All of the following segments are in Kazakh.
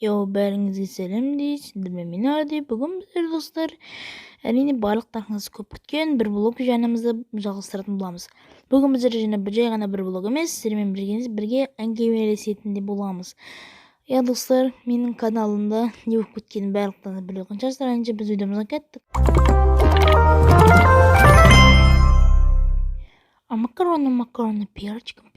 Бәріңізге сәлем дейсіздермен мен Арди. Бүгін біздер достар, әрине барлықтарыңыз көп күткен бір блог жанымызды жалғастыратын боламыз. Бүгін біздер жай ғана бір блог емес, сіздермен бірге әңгімелесетін де боламыз. Достар, менің каналымда не болып кеткенін барлықтарыңыз біліп отырған шығарсыздар. Әнше біз видеомызға кеттік. Макароны, перчиком,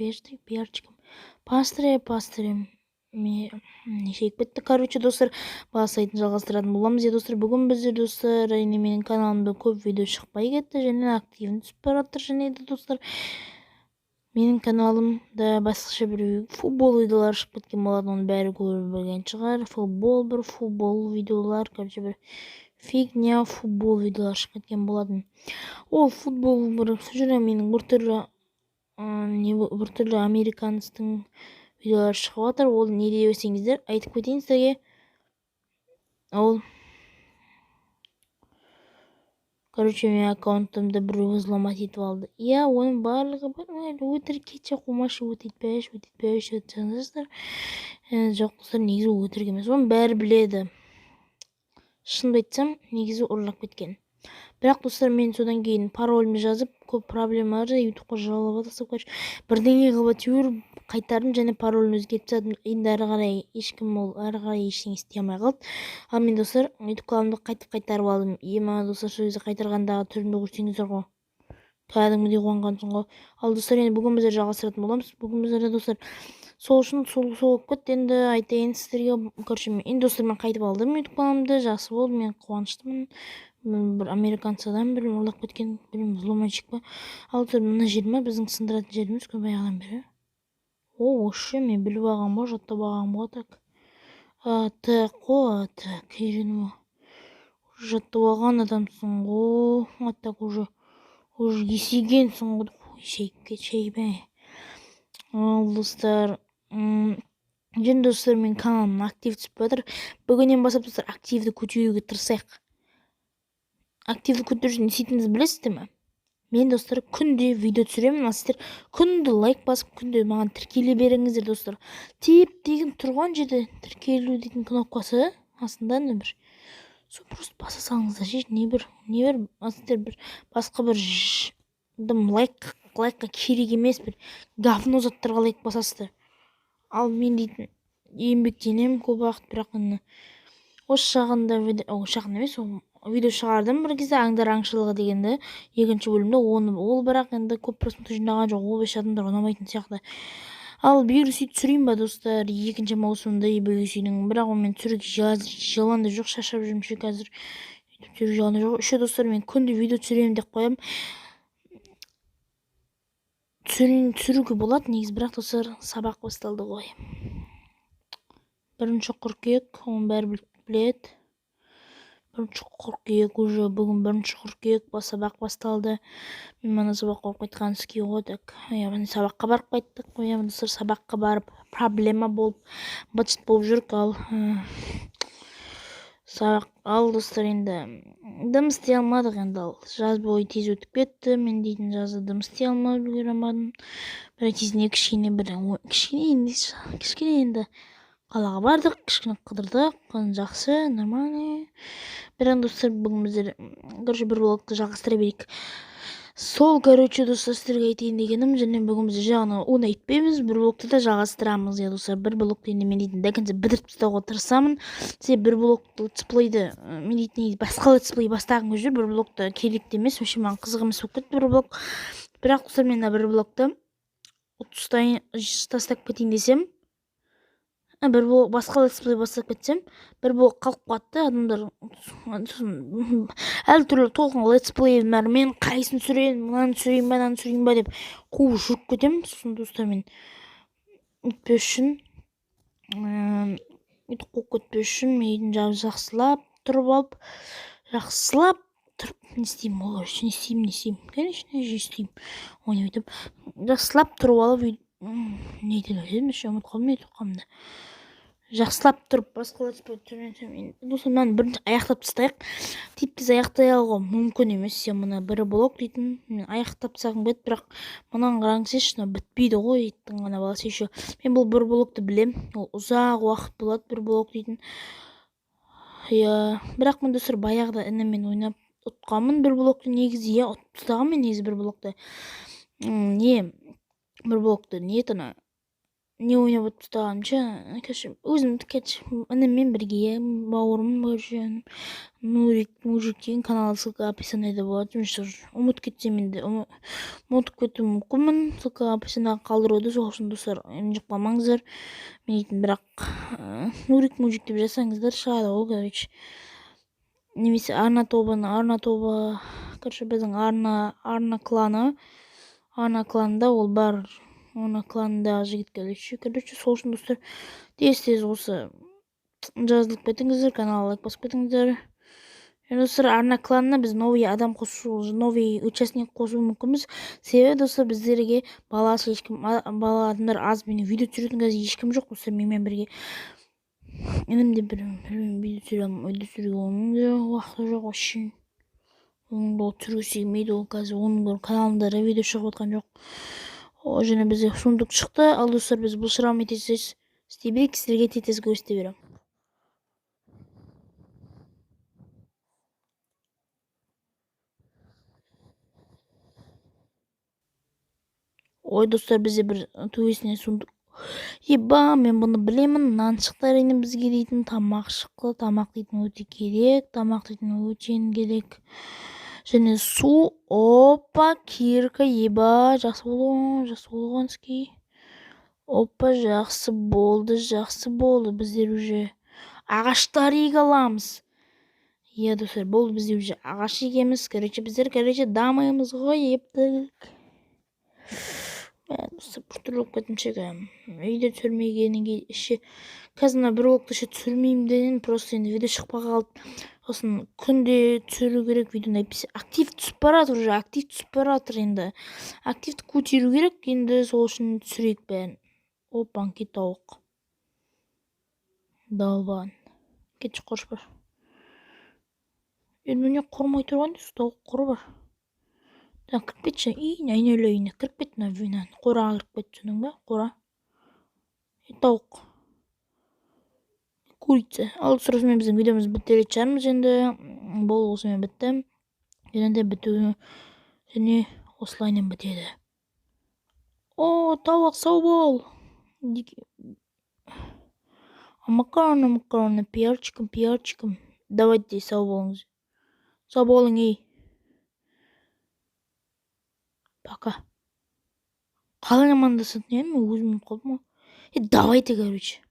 пастырем. Шейіп бітті. Достар, сайтын жалғастыратын боламыз. Достар, бүгін біздер достар, менің каналымда көп видео шықпай кетті, және активін түсіп бараттыр. Және достар, менің каналымда басқаша бір футбол видеолар шығып кеткен болады, оны бәрі көріп білген шығар. Футбол видеолар, бір фигня футбол видеолар шығып кеткен болатын. Ол футбол менің бір түрлі американстың видеолар шығып жатыр. Ол не деп өсеңіздер, айтып кетейін сізге. Ол мен аккаунтымды біреу взломать етіп алды. Оның барлығы бір өтірік кетші қумашы, өтетпәш жатсаңыздар. Жоқ достар, негізі өтірік емес, оны бәрі біледі. Шынымды айтсам, негізі ұрлап кеткен. Бірақ достар, мен содан кейін паролімді жазып, көп проблемалар ютубқа жалоба тастап қойшы. Бірдеңе қылып әйтеуір қайтардым, және паролін өзгертіп тастадым. Енді әрі қарай ештеңе істей алмай қалды. Ал мен достар, ютуб каналымды қайтарып алдым. Достар, сол кезде қайтарғандағы түрімді көрсеңіздер ғой. Кәдімгідей қуанғансың ғой. Ал достар, енді бүгін біздер жалғастыратын боламыз. Бүгін біздер достар, сол үшін сол болып кетті. Енді айтайын сіздерге. Енді достар, мен қайтып алдым ютуб каналымды. Жақсы болды, мен қуаныштымын. Бір американцы адам бір ұрлап кеткен, взломальщик па. Ал достар, мына жеріме біздің сындыратын жеріміз көп аяғынан бері. Осы мен біліп алғам ба, жаттап алғам ба, так үйрену. Жаттап алған адамсың ғой, так уже есейгенсің ғой. Шейбе. Ал достар, және достар, мен каналым актив түсіп жатыр. Бүгіннен бастап достар, активді көтеруге тырысайық. Активді көтеру не істейтініңізді білесіздер ме? Мен достар, күнде видео түсіремін. Сіздер күнде лайк басып, күнде маған тіркеле беріңіздер достар. Деген тұрған жерде тіркелу дейтін кнопкасы астында бір. Сол просто баса салыңыздар. Не бір басқа бір лайкқа керек емес, бір говно заттарға лайк басасыздар. Ал мен дейтін еңбектенем көп уақыт, бірақ осы шағында видео шығардым бір кезде, аңдар аңшылығы дегенді, екінші бөлімде. Ол бірақ енді көп просмотр жинаған жоқ, ол адамдар ұнамайтын сияқты. Ал BBC түсірейін ба достар, екінші маусымда BBC-ның, бірақ мен түсіруге жаланда жоқ, шашап жүрмін қазір. Түсіруге жаланда жоқ. Үші достар, мен күнде видео түсіремін деп қоям. Түсіруге болады негіз, бірақ достар, сабақ басталды ғой. 1 қыркүйек, оны бәрі біледі. 1 қыркүйек уже, бүгін 1 қыркүйек сабақ басталды. Мен мана сабаққа қайтқан ски ғой, так. Сабаққа барып қайттық. Достар, сабаққа барып проблема болып, быт болып жүрік. Ал достар, енді дым істей алмадық. Енді жаз бойы тез өтіп кетті. Мен дейтін жазда дым істей алмадым. Бірақ тезіне кішкене енді қалаға бардық, кішкене қыдырдық, жақсы, нормальный. Бірақ достар, бүгін біздер бір блогты жалғастыра берейік. Сол достар, сіздерге айтайын дегенім, және бүгін біз жағына оны айтпаймыз, бір блогты да жалғастырамыз. Достар, бір блогты енді мен дейтін дәкінсе бітіріп тастауға тырысамын. Сен бір блогты летсплейді, мен дейтін басқа летсплей бастаған көзір, бір блогты керек емес, вообще маған қызық емес болып кетті бір блог. Бірақ достар, мен бір блогты тастап кетейін десем, басқа летсплей бастап кетсем, бір блог қалып қатты, адамдар әлі түрлі толқын летсплейдің бәрі, мен қайсын түсірейін, мынаны түсірейін ба деп қуып жүріп кетем. Сосын достар, мен өйтпес үшін мен жақсылап тұрып, не істеймін, конечно же істеймін. Оны өйтіп, жақсылап тұрып алып, не айтып қалдым, жақсылап тұрып басқалатпай достар, мынаны бірінші аяқтап тастайық. Тез аяқтай алуға мүмкін емес. Мына бір блок дейтін мен аяқтап тастағым келеді, бірақ мынаны қараңызшы, бітпейді ғой иттің ғана баласы еще. Мен бұл бір блокты білем, ол ұзақ уақыт болады бір блок дейтін. Бірақ мен достар баяғыда інімен ойнап ұтқанмын бір блокты негізі. Ұтып тастағанмын мен негізі бір блокты. Бір блокты не ойнап ұтып тастағанымша, өзім інімен бірге, бауырым Нурик мужик деген канал, ссылка описаниеде болады. Ұмытып кетсем енді ұмытып кетуім мүмкінмін. Ссылка описаниеге қалдыруды, сол үшін достар жүктемеңіздер. Мен дейтін, бірақ Нурик мужик деп жазсаңыздар шығады ғой, короче. Немесе арна тобы, біздің арна кланы. Арна кланында ол бар. Арна кланында жігіт келуші. Короче, сол үшін достар тез осы жазылып кетіңіздер, каналға лайк басып кетіңіздер. Достар, арна кланына біз новый участник қосу мүмкінбіз. Себебі достар, біздерге бала адамдар аз, мені видео түсіретін қазір ешкім жоқ достар, менімен бірге. Менің де бір видео түсіруге оның да уақыты жоқ вообще. Оның да түсіргісі келмейді, ол қазір оның каналында видео шығып отқан жоқ. Және бізде сундук шықты. Ал достар, біз бұл шыраумен тез істей берейік, сіздерге тез көрсете беремін. Ой достар, бізде бір төбесіне сундук. Мен бұны білемін. Нан шықты әрине бізге дейтін, тамақ шықты. Тамақ дейтін өте керек. Тамақ дейтін өте керек. Және су, опа, кирка, жақсы болған ски. Опа, жақсы болды. Біздер уже ағаштар еге аламыз. Достар, болды, біздер уже ағаш егеміз. Біздер дамаймыз ғой, ептік. Достар, біртүрлі кетімшек үйде түсірмегенге қазір бір блокты түсірмеймін деген, просто енді видео шықпай қалды. Сосын күнде түсіру керек видеоны, актив түсіп баратыр енді. Активті көтеру керек, енді сол үшін түсірейік бәрін. Опанки, тауық. Далбан. Кетші қорш бар. Міне құрмай тұрған дейсіз, тауық құры бар. Кіріп кетші, айнелейіне кіріп кет, қораға кіріп кет, түсінің ба, қора. Тауық. Курица. Ал сұрасымен біздің видеомыз бітірет шығармыз енді. Бұл осымен бітті. Және де бітуі және осылайнен бітеді. Тауық, сау бол. Макароны, пиарчиком. Давайте, сау болыңыз. Сау болың, ей. Пока. Қалай амандасады, өзімнің қолыма. Давайте, короче.